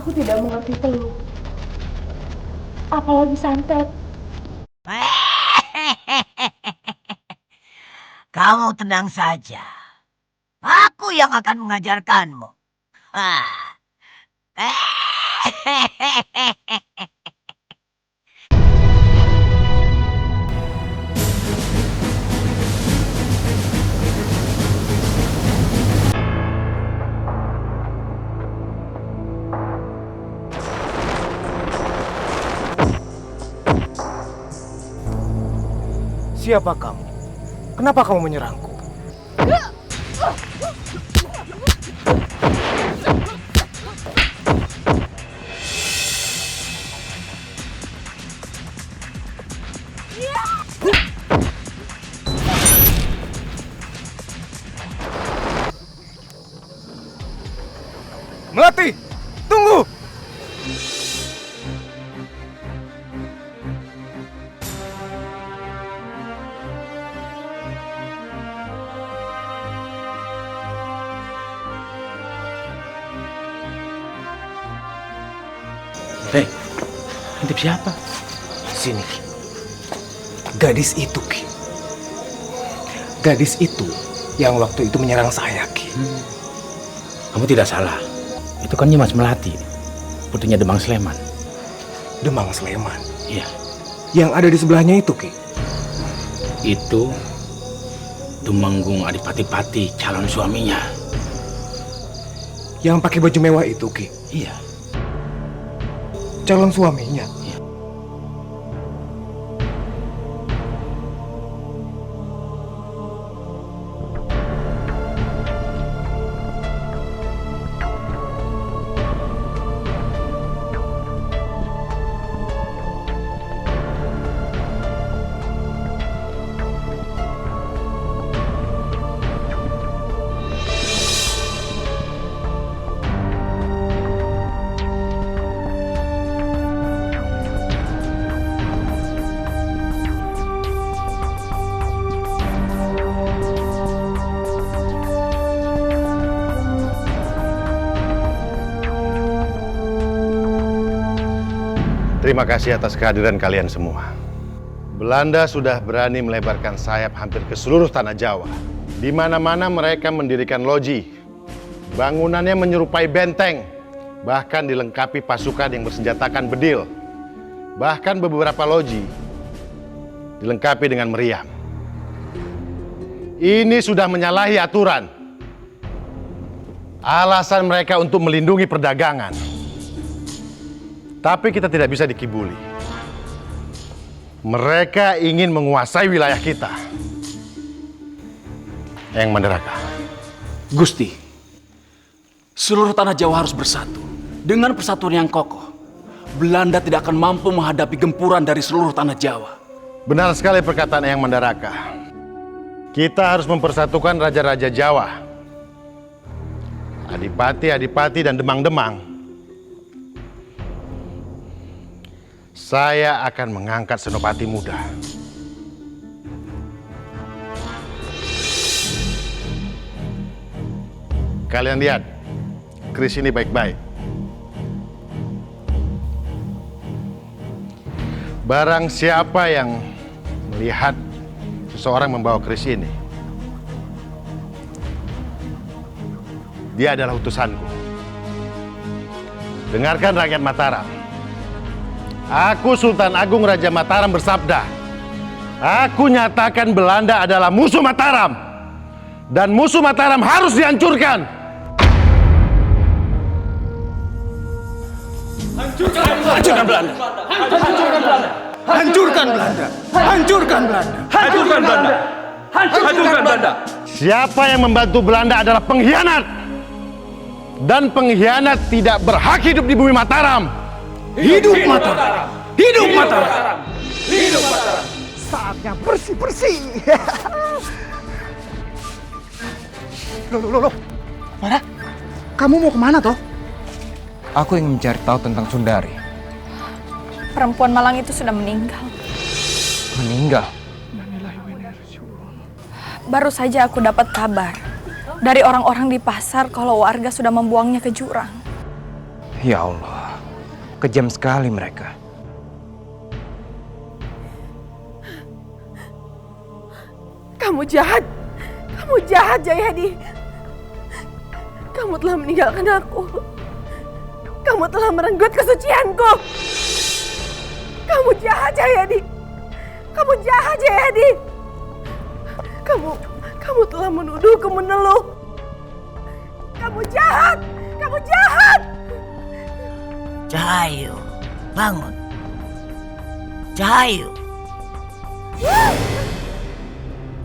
Aku tidak mengerti peluk, apalagi santet. Kamu tenang saja. Aku yang akan mengajarkanmu. Ah. Siapa kamu? Kenapa kamu menyerangku? Melati! Tunggu! Hei, intip siapa? Sini, Ki. Gadis itu, Ki. Gadis itu yang waktu itu menyerang saya, Ki. Kamu tidak salah. Itu kan Nyimas Melati, putrinya Demang Sleman. Demang Sleman? Iya. Yang ada di sebelahnya itu, Ki. Itu Tumenggung Adipati-Pati, calon suaminya. Yang pakai baju mewah itu, Ki. Iya. Calon suaminya. Terima kasih atas kehadiran kalian semua. Belanda sudah berani melebarkan sayap hampir ke seluruh tanah Jawa. Di mana-mana mereka mendirikan loji. Bangunannya menyerupai benteng, bahkan dilengkapi pasukan yang bersenjatakan bedil. Bahkan beberapa loji dilengkapi dengan meriam. Ini sudah menyalahi aturan. Alasan mereka untuk melindungi perdagangan. Tapi kita tidak bisa dikibuli. Mereka ingin menguasai wilayah kita. Eyang Mandaraka. Gusti, seluruh tanah Jawa harus bersatu. Dengan persatuan yang kokoh, Belanda tidak akan mampu menghadapi gempuran dari seluruh tanah Jawa. Benar sekali perkataan Eyang Mandaraka. Kita harus mempersatukan raja-raja Jawa. Adipati-adipati dan demang-demang. Saya akan mengangkat senopati muda. Kalian lihat, keris ini baik-baik. Barang siapa yang melihat seseorang membawa keris ini, dia adalah utusanku. Dengarkan rakyat Mataram. Aku Sultan Agung Raja Mataram bersabda, aku nyatakan Belanda adalah musuh Mataram. Dan musuh Mataram harus dihancurkan. Hancurkan Belanda! Hancurkan Belanda! Hancurkan Belanda! Hancurkan Belanda! Hancurkan Belanda! Hancurkan Belanda! Siapa yang membantu Belanda adalah pengkhianat. Dan pengkhianat tidak berhak hidup di bumi Mataram. Hidup Mataram! Hidup Mataram! Hidup Mataram! Saatnya bersih-bersih! Loh. Mana? Kamu mau kemana, toh? Aku ingin mencari tahu tentang Sundari. Perempuan malang itu sudah meninggal. Meninggal? Baru saja aku dapat kabar dari orang-orang di pasar kalau warga sudah membuangnya ke jurang. Ya Allah, kejam sekali mereka. Kamu jahat. Kamu jahat, Jayadi. Kamu telah meninggalkan aku. Kamu telah merenggut kesucianku. Kamu jahat, Jayadi. Kamu jahat, Jayadi. Kamu telah menuduhku meneluh. Kamu jahat. Kamu jahat. Cahayu, bangun. Cahayu.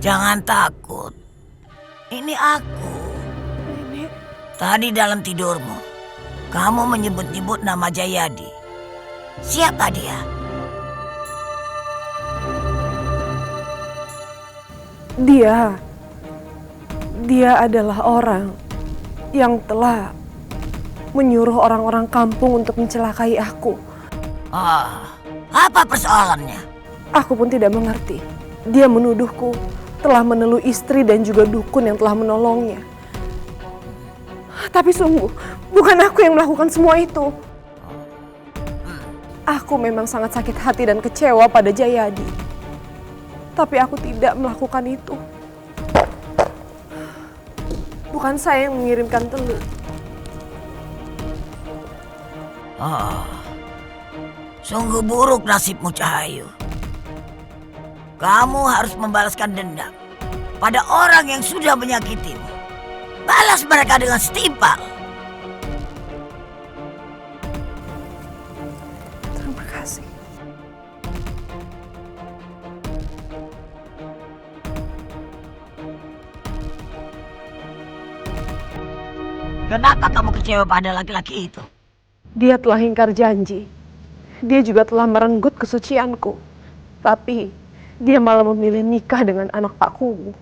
Jangan takut. Ini aku. Nenek, Tadi dalam tidurmu, kamu menyebut-nyebut nama Jayadi. Siapa dia? Dia adalah orang yang telah menyuruh orang-orang kampung untuk mencelakai aku. Oh, apa persoalannya? Aku pun tidak mengerti. Dia menuduhku telah meneluh istri dan juga dukun yang telah menolongnya. Tapi sungguh, bukan aku yang melakukan semua itu. Aku memang sangat sakit hati dan kecewa pada Jayadi. Tapi aku tidak melakukan itu. Bukan saya yang mengirimkan teluh. Oh, sungguh buruk nasibmu, Cahayu. Kamu harus membalaskan dendam pada orang yang sudah menyakitimu. Balas mereka dengan setimpal. Terima kasih. Kenapa kamu kecewa pada laki-laki itu? Dia telah ingkar janji. Dia juga telah merenggut kesucianku. Tapi dia malah memilih nikah dengan anak Pak Kubu.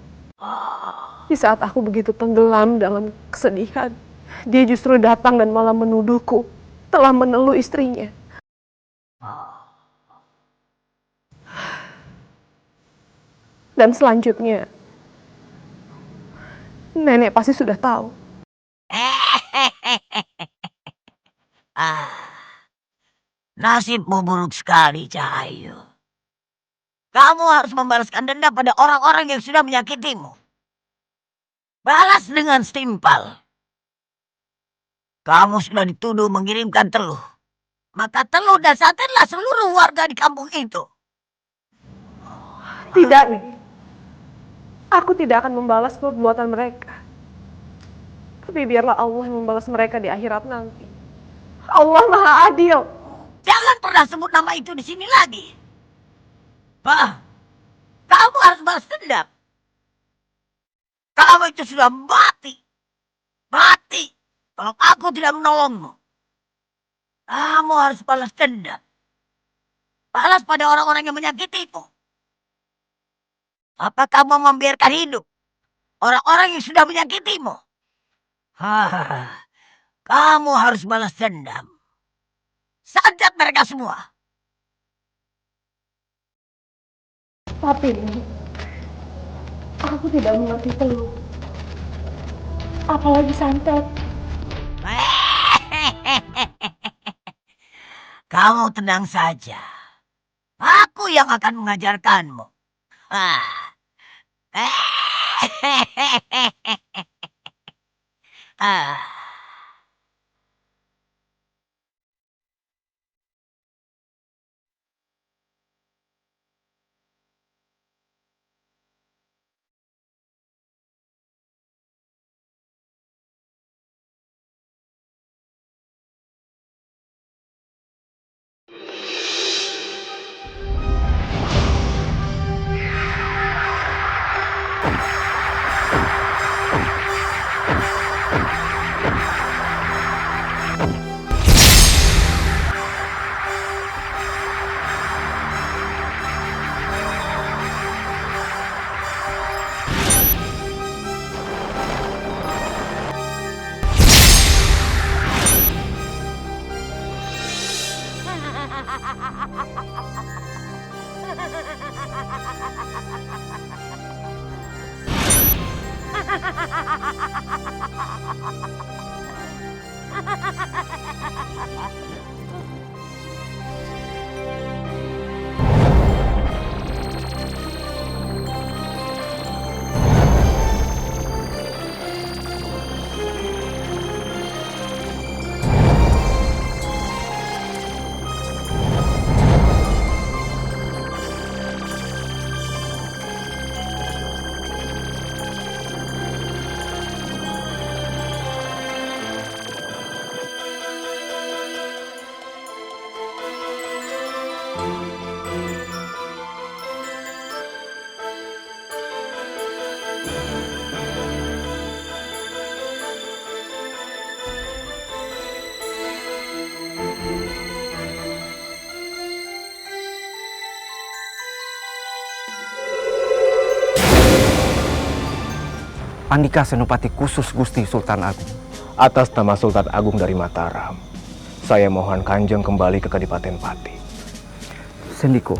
Di saat aku begitu tenggelam dalam kesedihan, dia justru datang dan malah menuduhku telah meneluh istrinya. Dan selanjutnya, nenek pasti sudah tahu. Nasibmu buruk sekali, Cahayu. Kamu harus membalaskan dendam pada orang-orang yang sudah menyakitimu. Balas dengan setimpal. Kamu sudah dituduh mengirimkan teluh. Maka teluh dan santetlah seluruh warga di kampung itu. Tidak, Nek. Aku tidak akan membalas perbuatan mereka. Tapi biarlah Allah yang membalas mereka di akhirat nanti. Allah Maha Adil. Jangan pernah sebut nama itu di sini lagi. Kamu harus balas dendam. Kamu itu sudah mati. Mati. Kalau aku tidak menolongmu. Kamu harus balas dendam. Balas pada orang-orang yang menyakitimu. Apa kamu membiarkan hidup orang-orang yang sudah menyakitimu? Kamu harus balas dendam. Santet mereka semua. Tapi, aku tidak mengerti teluh. Apalagi santet. Kamu tenang saja. Aku yang akan mengajarkanmu. Andika Senopati khusus Gusti Sultan Agung. Atas nama Sultan Agung dari Mataram, saya mohon Kanjeng kembali ke Kadipaten Pati. Sendiko.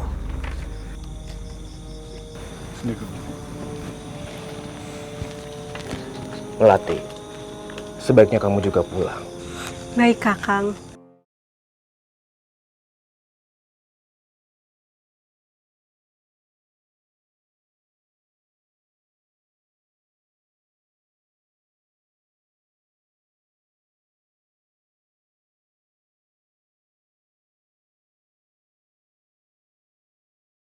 Melati, sebaiknya kamu juga pulang. Baik, Kakang.